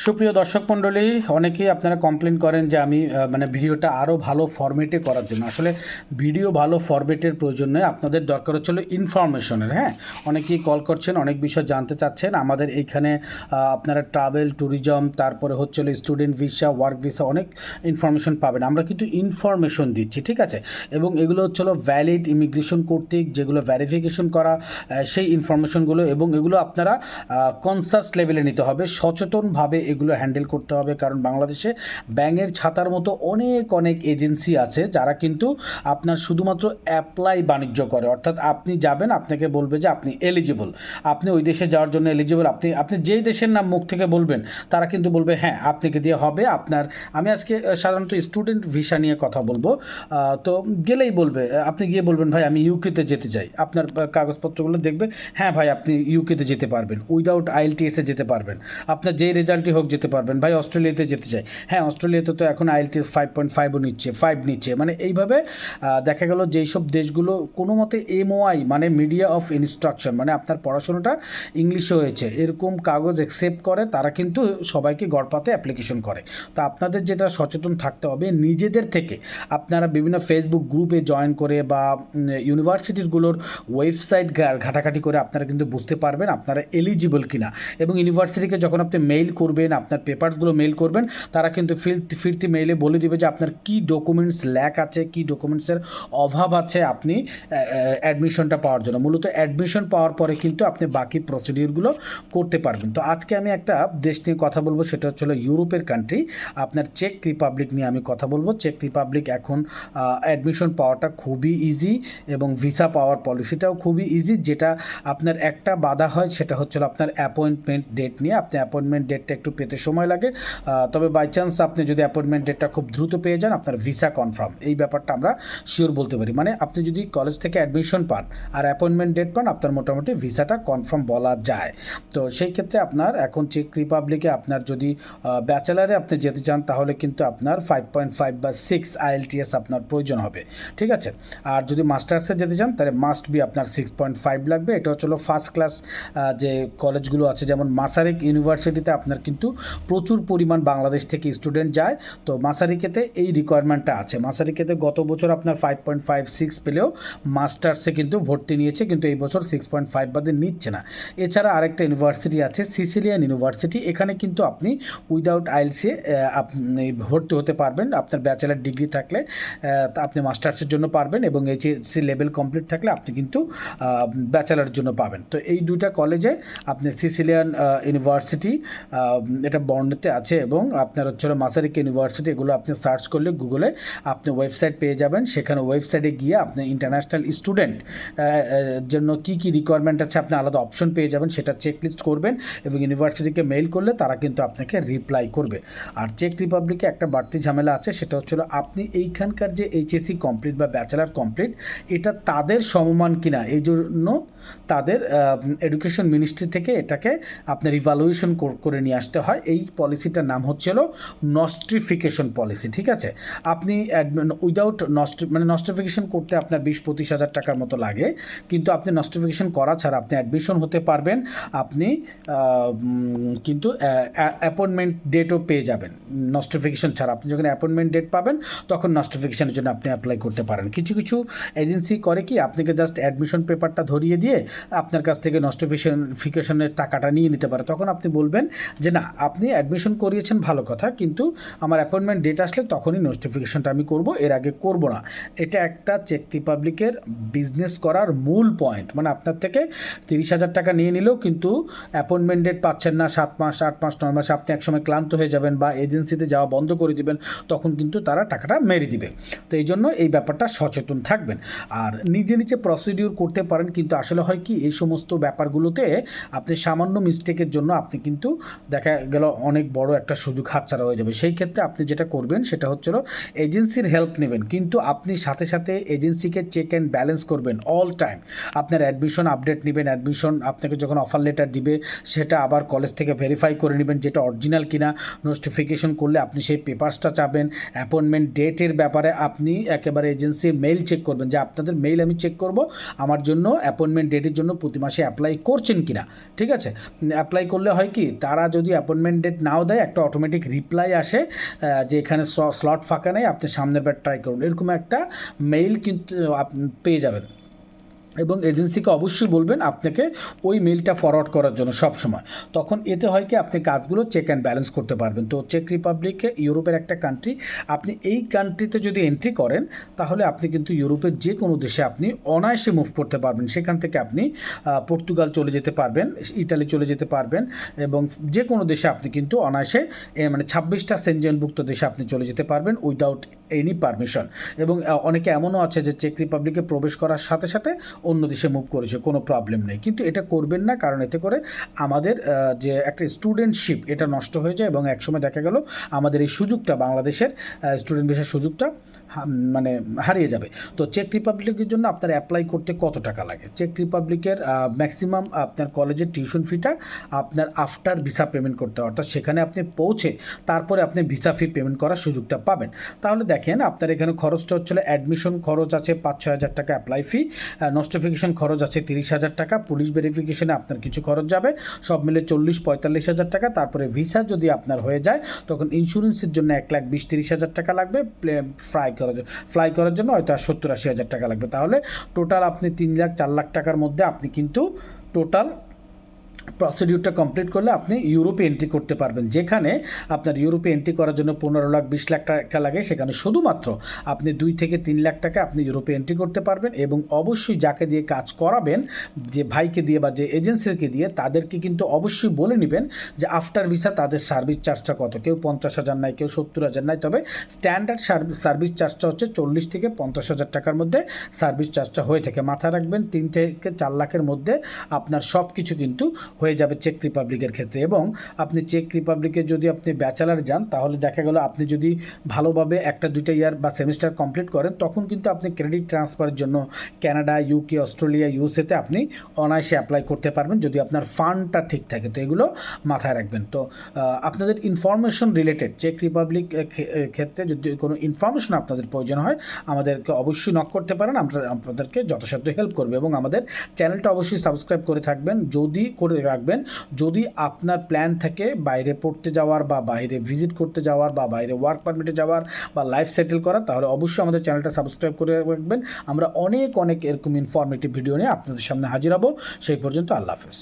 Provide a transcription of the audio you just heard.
সুপ্রিয় দর্শক মণ্ডলী, অনেকেই আপনারা কমপ্লেন করেন যে আমি মানে ভিডিওটা আরও ভালো ফরম্যাটে করার জন্য। আসলে ভিডিও ভালো ফরম্যাটের প্রয়োজন নয়, আপনাদের দরকার হচ্ছিল ইনফরমেশনের। হ্যাঁ, অনেকেই কল করছেন, অনেক বিষয় জানতে চাচ্ছেন। আমাদের এইখানে আপনারা ট্রাভেল, ট্যুরিজম, তারপরে হচ্ছিল স্টুডেন্ট ভিসা, ওয়ার্ক ভিসা, অনেক ইনফরমেশন পাবেন। আমরা কিন্তু ইনফরমেশন দিচ্ছি, ঠিক আছে? এবং এগুলো হচ্ছিল ভ্যালিড ইমিগ্রেশন কর্তৃক যেগুলো ভ্যারিফিকেশন করা সেই ইনফরমেশনগুলো, এবং এগুলো আপনারা কনসাস লেভেলে নিতে হবে, সচেতনভাবে এগুলো হ্যান্ডেল করতে হবে। কারণ বাংলাদেশে ব্যাঙের ছাতার মতো অনেক অনেক এজেন্সি আছে যারা কিন্তু আপনার শুধুমাত্র অ্যাপ্লাই বাণিজ্য করে। অর্থাৎ আপনি যাবেন, আপনাকে বলবে যে আপনি এলিজিবল, আপনি ওই দেশে যাওয়ার জন্য এলিজিবল। আপনি যেই দেশের নাম মুখ থেকে বলবেন তারা কিন্তু বলবে হ্যাঁ আপনাকে দিয়ে হবে। আপনার আমি আজকে সাধারণত স্টুডেন্ট ভিসা নিয়ে কথা বলবো। তো গেলেই বলবে, আপনি গিয়ে বলবেন ভাই আমি ইউকেতে যেতে চাই, আপনার কাগজপত্রগুলো দেখবে, হ্যাঁ ভাই আপনি ইউকেতে যেতে পারবেন, উইদাউট আইএলটিএসে যেতে পারবেন, আপনার যেই রেজাল্টই হোক যেতে পারবেন। ভাই অস্ট্রেলিয়াতে যেতে চাই, হ্যাঁ অস্ট্রেলিয়াতে তো এখন আইএলটিএস 5.5ও নিচ্ছে, 5 নিচ্ছে। মানে এইভাবে দেখা গেল যেই সব দেশগুলো কোনো মতে এমওআই মানে মিডিয়া অফ ইনস্ট্রাকশন, মানে আপনার পড়াশোনাটা ইংলিশে হয়েছে এরকম কাগজ অ্যাকসেপ্ট করে, তারা কিন্তু সবাইকে গড়পাতে অ্যাপ্লিকেশন করে। তো আপনাদের যেটা সচেতন থাকতে হবে নিজেদের থেকে, আপনারা বিভিন্ন ফেসবুক গ্রুপে জয়েন করে বা ইউনিভার্সিটিগুলোর ওয়েবসাইট ঘাটাঘাটি করে আপনারা কিন্তু বুঝতে পারবেন আপনারা এলিজিবল কিনা। এবং ইউনিভার্সিটিকে যখন আপনি মেইল করবেন, আপনার পেপারসগুলো মেইল করবেন, তারা কিন্তু ফিরতি মেইলে বলে দিবে যে আপনার কী ডকুমেন্টস ল্যাক আছে, কী ডকুমেন্টসের অভাব আছে আপনি অ্যাডমিশনটা পাওয়ার জন্য। মূলত অ্যাডমিশন পাওয়ার পরে কিন্তু আপনি বাকি প্রসিডিউরগুলো করতে পারবেন। তো আজকে আমি একটা দেশ নিয়ে কথা বলবো, সেটা হচ্ছে ইউরোপের কান্ট্রি, আপনার চেক রিপাবলিক নিয়ে আমি কথা বলবো। চেক রিপাবলিক এখন অ্যাডমিশন পাওয়াটা খুবই ইজি এবং ভিসা পাওয়ার পলিসিটাও খুবই ইজি। যেটা আপনার একটা বাধা হয় সেটা হচ্ছে আপনার অ্যাপয়েন্টমেন্ট ডেট নিয়ে। আপনি অ্যাপয়েন্টমেন্ট ডেটটা একটু পেতে সময় লাগে, তবে বাই চান্স আপনি যদি অ্যাপয়েন্টমেন্ট ডেটটা খুব দ্রুত পেয়ে যান আপনার ভিসা কনফার্ম, এই ব্যাপারটা আমরা শিওর বলতে পারি। মানে আপনি যদি কলেজ থেকে অ্যাডমিশন পান আর অ্যাপয়েন্টমেন্ট ডেট পান, আপনার মোটামুটি ভিসাটা কনফার্ম বলা যায়। তো সেই ক্ষেত্রে আপনার এখন চেক রিপাবলিকে আপনার যদি ব্যাচেলারে আপনি যেতে চান তাহলে কিন্তু আপনার 5.5 বা 6 আইএলটিএস আপনার প্রয়োজন হবে, ঠিক আছে? আর যদি মাস্টার্সে যেতে চান তাহলে মাস্ট বি আপনার 6.5 লাগবে। এটা হচ্ছে ফার্স্ট ক্লাস যে কলেজগুলো আছে, যেমন মাসারিক ইউনিভার্সিটিতে আপনার কিন্তু প্রচুর পরিমাণ বাংলাদেশ থেকে স্টুডেন্ট যায়। তো মাসারিকেতে এই রিকোয়ারমেন্টটা আছে। মাসারিকেতে গত বছর আপনার 5.5 6 পেলেও মাস্টার্সে কিন্তু ভর্তি নিয়েছে, কিন্তু এই বছর 6.5 বাদে নিচ্ছে না। এছাড়া আরেকটা ইউনিভার্সিটি আছে সিসিলিয়ান ইউনিভার্সিটি, এখানে কিন্তু আপনি উইদাউট আইএলসে আপনি ভর্তি হতে পারবেন। আপনার ব্যাচেলার ডিগ্রি থাকলে আপনি মাস্টার্সের জন্য পারবেন, এবং এইচএসসি লেভেল কমপ্লিট থাকলে আপনি কিন্তু ব্যাচেলারের জন্য পাবেন। তো এই দুইটা কলেজে আপনি সিসিলিয়ান ইউনিভার্সিটি, এটা বর্ণিতে আছে, এবং আপনার হচ্ছে মাসারিক ইউনিভার্সিটি, এগুলো আপনি সার্চ করলে গুগলে আপনি ওয়েবসাইট পেয়ে যাবেন। সেখানে ওয়েবসাইটে গিয়ে আপনি ইন্টারন্যাশনাল স্টুডেন্ট জন্য কী কী রিকোয়ারমেন্ট আছে আপনি আলাদা অপশন পেয়ে যাবেন, সেটা চেকলিস্ট করবেন এবং ইউনিভার্সিটিকে মেইল করলে তারা কিন্তু আপনাকে রিপ্লাই করবে। আর চেক রিপাবলিকে একটা বাড়তি ঝামেলা আছে, সেটা হচ্ছিল আপনি এইখানকার যে এইচএসসি কমপ্লিট বা ব্যাচেলার কমপ্লিট এটা তাদের সমমান কিনা, এই জন্য তাদের এডুকেশন মিনিস্ট্রি থেকে এটাকে আপনার ইভ্যালুয়েশন করে নিয়ে আসতে হয়। এই পলিসিটার নাম হচ্ছিল নস্ট্রিফিকেশন পলিসি, ঠিক আছে? আপনি উইদাউট নস্ট্রিফিকেশন করতে আপনার 20-25 হাজার টাকার মতো লাগে, কিন্তু আপনি নস্ট্রিফিকেশন করা ছাড়া আপনি অ্যাডমিশন হতে পারবেন। আপনি কিন্তু অ্যাপয়েন্টমেন্ট ডেটও পেয়ে যাবেন নস্ট্রিফিকেশন ছাড়া। আপনি যখন অ্যাপয়েন্টমেন্ট ডেট পাবেন তখন নস্ট্রিফিকেশনের জন্য আপনি অ্যাপ্লাই করতে পারেন। কিছু কিছু এজেন্সি করে কি, আপনাকে জাস্ট অ্যাডমিশন পেপারটা ধরিয়ে দিয়ে আপনার কাছ থেকে নস্ট্রিফিকেশনের টাকাটা নিয়ে নিতে পারে। তখন আপনি বলবেন যে না, আপনি অ্যাডমিশন করিয়েছেন ভালো কথা, কিন্তু আমার অ্যাপয়েন্টমেন্ট ডেট আসলে তখনই নস্ট্রিফিকেশনটা আমি করব, এর আগে করব না। এটা একটা চেক রিপাবলিকের বিজনেস করার মূল পয়েন্ট। মানে আপনার থেকে 30,000 টাকা নিয়ে নিলেও কিন্তু অ্যাপয়েন্টমেন্ট ডেট পাচ্ছেন না 7 মাস 8 মাস 9 মাস, আপনি একসময় ক্লান্ত হয়ে যাবেন বা এজেন্সিতে যাওয়া বন্ধ করে দিবেন, তখন কিন্তু তারা টাকাটা মেরে দিবে। তো এই জন্য এই ব্যাপারটা সচেতন থাকবেন। আর নিজে নিজে প্রসিডিউর করতে পারেন, কিন্তু আসলে হয় কি এই সমস্ত ব্যাপারগুলোতে আপনি সামান্য মিস্টেকের জন্য আপনি কিন্তু দেখা গেল অনেক বড় একটা সুযোগ হাতছাড়া হয়ে যাবে। সেই ক্ষেত্রে আপনি যেটা করবেন সেটা হচ্ছিল এজেন্সির হেল্প নেবেন, কিন্তু আপনি সাথে সাথে এজেন্সিকে চেক অ্যান্ড ব্যালেন্স করবেন অল টাইম। আপনার অ্যাডমিশন আপডেট নেবেন, অ্যাডমিশন আপনাকে যখন অফার লেটার দিবে সেটা আবার কলেজ থেকে ভেরিফাই করে নেবেন যেটা অরিজিনাল কিনা। নোটিফিকেশন করলে আপনি সেই পেপারসটা চাবেন। অ্যাপয়েন্টমেন্ট ডেটের ব্যাপারে আপনি একেবারে এজেন্সির মেইল চেক করবেন, যে আপনাদের মেইল আমি চেক করব, আমার জন্য অ্যাপয়েন্টমেন্ট ডেটের জন্য প্রতি মাসে অ্যাপ্লাই করছেন কি না, ঠিক আছে। অ্যাপ্লাই করলে হয় কি, তারা যদি অ্যাপয়েন্টমেন্ট ডেট নাও দেয়, একটা অটোমেটিক রিপ্লাই আসে যে এখানে স্লট ফাঁকা নেই, আপনি সামনের বার ট্রাই করুন, এরকম একটা মেইল কিন্তু আপনি পেয়ে যাবেন। এবং এজেন্সিকে অবশ্যই বলবেন আপনাকে ওই মেলটা ফরওয়ার্ড করার জন্য সব সময়। তখন এতে হয় কি, আপনি কাজগুলো চেক অ্যান্ড ব্যালেন্স করতে পারবেন। তো চেক রিপাবলিকে ইউরোপের একটা কান্ট্রি, আপনি এই কান্ট্রিতে যদি এন্ট্রি করেন তাহলে আপনি কিন্তু ইউরোপের যে কোনো দেশে আপনি অনায়াসে মুভ করতে পারবেন। সেখান থেকে আপনি পর্তুগাল চলে যেতে পারবেন, ইটালি চলে যেতে পারবেন, এবং যে কোনো দেশে আপনি কিন্তু অনায়াসে মানে 26টা সেনজেনভুক্ত দেশে আপনি চলে যেতে পারবেন উইদাউট এনি পারমিশন। এবং অনেকে এমনও আছে যে চেক রিপাবলিকে প্রবেশ করার সাথে সাথে অন্য দেশে মুভ করেছে, কোনো প্রবলেম নেই। কিন্তু এটা করবেন না, কারণ এতে করে আমাদের যে একটা স্টুডেন্টশিপ এটা নষ্ট হয়ে যায়, এবং একসময় দেখা গেল আমাদের এই সুযোগটা, বাংলাদেশের স্টুডেন্ট ভিসার সুযোগটা মানে হারিয়ে যাবে। তো চেক রিপাবলিকের জন্য আপনার অ্যাপ্লাই করতে কত টাকা লাগে? চেক রিপাবলিকের ম্যাক্সিমাম আপনার কলেজের টিউশন ফিটা আপনার আফটার ভিসা পেমেন্ট করতে হয়, অর্থাৎ সেখানে আপনি পৌঁছে তারপরে আপনি ভিসা ফি পেমেন্ট করার সুযোগটা পাবেন। তাহলে দেখেন আপনার এখানে খরচটা হচ্ছিল, অ্যাডমিশন খরচ আছে 5-6 হাজার টাকা, অ্যাপ্লাই ফি, নস্টিফিকেশন খরচ আছে 30,000 টাকা, পুলিশ ভেরিফিকেশনে আপনার কিছু খরচ যাবে, সব মিলে 40-45 হাজার টাকা। তারপরে ভিসা যদি আপনার হয়ে যায় তখন ইন্স্যুরেন্সের জন্য 1,20,30 হাজার টাকা লাগবে, ফ্লাই করার জন্য হয়তো আর 70-80 হাজার টাকা লাগবে। তাহলে টোটাল আপনি 3 লাখ 4 লাখ টাকার মধ্যে আপনি কিন্তু টোটাল প্রসিডিউরটা কমপ্লিট করলে আপনি ইউরোপে এন্ট্রি করতে পারবেন। যেখানে আপনার ইউরোপে এন্ট্রি করার জন্য 15 লাখ 20 লাখ টাকা লাগে, সেখানে শুধুমাত্র আপনি 2 থেকে 3 লাখ টাকা আপনি ইউরোপে এন্ট্রি করতে পারবেন। এবং অবশ্যই যাকে দিয়ে কাজ করাবেন, যে ভাইকে দিয়ে বা যে এজেন্সিকে দিয়ে, তাদেরকে কিন্তু অবশ্যই বলে নেবেন যে আফটার ভিসা তাদের সার্ভিস চার্জটা কত। কেউ 50,000 নাই, কেউ 70,000 নাই, তবে স্ট্যান্ডার্ড সার্ভিস চার্জটা হচ্ছে 40 থেকে 50,000 টাকার মধ্যে সার্ভিস চার্জটা হয়ে থাকে। মাথায় রাখবেন 3 থেকে 4 লাখের মধ্যে আপনার সব কিছু কিন্তু হয়ে যাবে চেক রিপাবলিকের ক্ষেত্রে। এবং আপনি চেক রিপাবলিকে যদি আপনি ব্যাচেলার যান, তাহলে দেখা গেল আপনি যদি ভালোভাবে 1-2টা ইয়ার বা সেমিস্টার কমপ্লিট করেন, তখন কিন্তু আপনি ক্রেডিট ট্রান্সফারের জন্য কানাডা, ইউকে, অস্ট্রেলিয়া, ইউএসএতে আপনি অনায়াসে অ্যাপ্লাই করতে পারবেন যদি আপনার ফান্ডটা ঠিক থাকে। তো এগুলো মাথায় রাখবেন। তো আপনাদের ইনফরমেশন রিলেটেড চেক রিপাবলিক ক্ষেত্রে যদি কোনো ইনফরমেশন আপনাদের প্রয়োজন হয়, আমাদেরকে অবশ্যই নক করতে পারেন, আমরা আপনাদেরকে যথাসাধ্য হেল্প করবো। এবং আমাদের চ্যানেলটা অবশ্যই সাবস্ক্রাইব করে থাকবেন, যদি করে রাখবেন। যদি আপনার প্ল্যান থাকে বাইরে পড়তে যাওয়ার, বা বাইরে ভিজিট করতে যাওয়ার, বা বাইরে ওয়ার্ক পারমিটে যাওয়ার, বা লাইফ সেটেল করার, তাহলে অবশ্যই আমাদের চ্যানেলটা সাবস্ক্রাইব করে রাখবেন। আমরা অনেক এরকম ইনফরমেটিভ ভিডিও নিয়ে আপনাদের সামনে হাজির হব। সেই পর্যন্ত আল্লাহ হাফেজ।